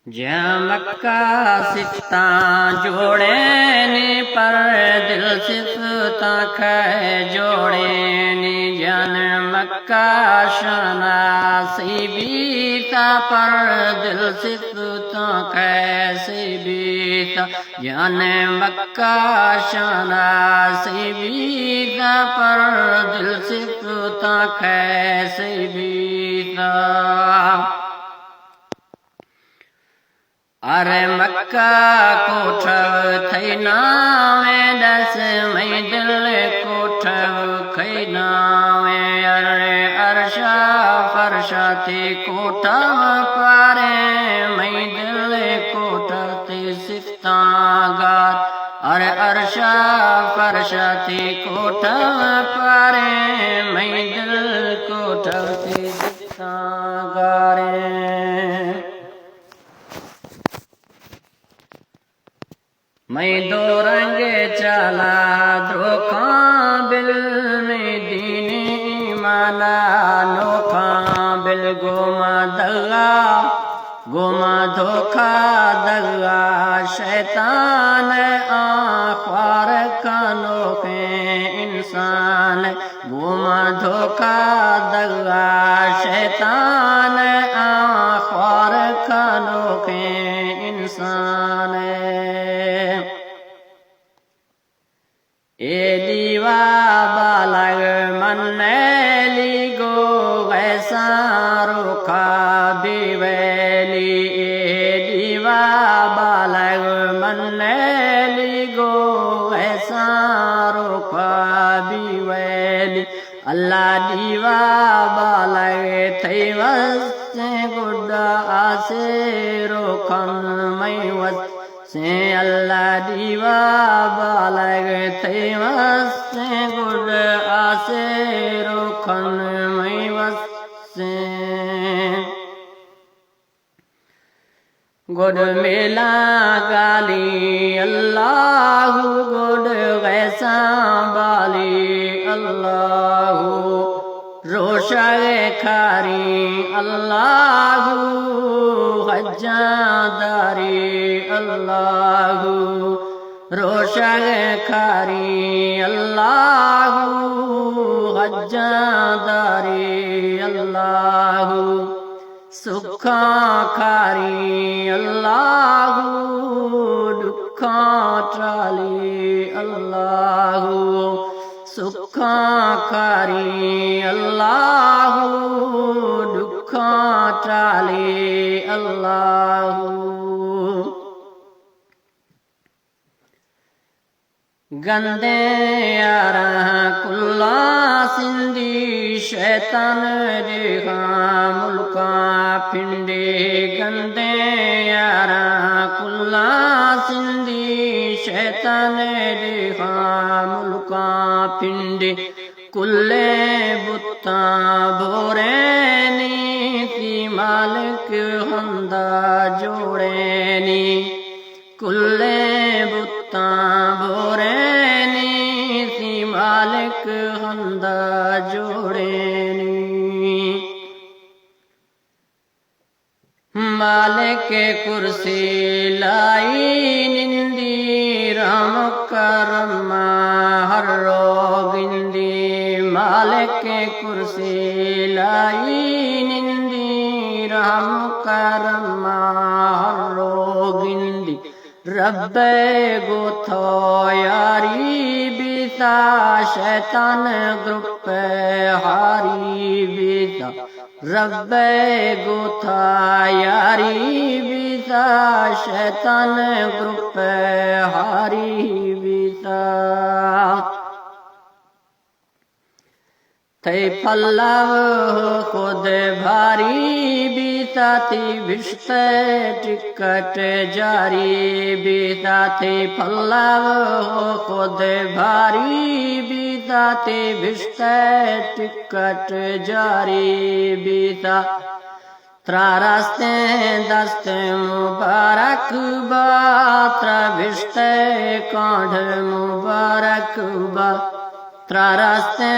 જ્યાં મક્કા સિકતા જોડે ની પર દિલ સિકતા ખે જોડે ની જન મક્કા શનાસી બીતા પર દિલ સિકતા ખે બીતા જન મક્કા શનાસી બીતા પર દિલ સિકતા ખે બીતા अरे मक्का कोठव थई नावे दस मई दिल कोठव खई नावे अरे अर्शा फरशा ते कोठव पारे मई दिल कोठव ते सिफ्ता गार अरे अर्शा फरशा ते कोठव पारे मई दिल कोठव ते सिफ्ता गारे मैं दो रंगे चला धोखा बिल में दीनी माना नोखा बिल गोमा धोखा दगा शैतान आख्वार कानों के इंसान गोमा धोखा दगा शैतान आख्वार कानों के इंसान ए दीवा बालग मन्नेली गो वैसा रोखा बिवैली ए दीवा बालग मन्नेली गो वैसा रोखा बिवैली अल्लाह दीवा बालग थई वस्ते गुड्डा आसे रोखन मई वस्त से अल्लाह दीवा बालग थे वस्ते गुड आसे रोखन मई वस्ते गुड मेला गाली अल्लाह गुड वैसा बाली अल्लाह रोशे खारी अल्लाह हज्जादारी अल्लाह रोशे खारी अल्लाह हज्जादारी अल्लाह सुखा खारी अल्लाह दुखा ट्राली अल्लाह सुखा खारी अल्लाह दुखा ट्राली अल्लाह गंदे यारा कुल्ला सिंधी शैतान देखा मुल्का पिंडे गंदे यारा कुल्ला सिंधी शैतान देखा मुल्का पिंडे कुल्ले बुत्ता भोरे नीति मालिक हंदा जोड़ेनी कुल्ले बुत्ता भोरे नीति मालिक हंदा जोड़ेनी मालिक कुर्सी लाई निंदी राम करमा हर रोगिंदी मालिक कुर्सी लाई निंदी राम करमा हर रोगिंदी रब्बे गोथो यारी बीता शैतान ग्रुप हारी बीता रब्बे गोथा यारी बीता शैतान ग्रुप हारी बीता थे पल्लव खुद भारी बीता थी भिष्टे टिकट जारी बीता थी पल्लव खुद भारी बीता थी भिष्टे टिकट जारी बीता त्रा रास्ते दस्ते मुबारक बात्रा भिष्टे कांढ मुबारक बा त्ररस्ते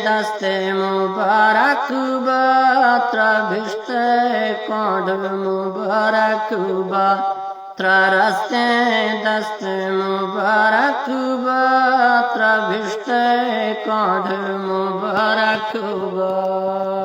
दस्ते मुबारक बा त्रभिष्टे कोड मुबारक बा त्ररस्ते दस्ते मुबारक बा त्रभिष्टे कोड मुबारक बा।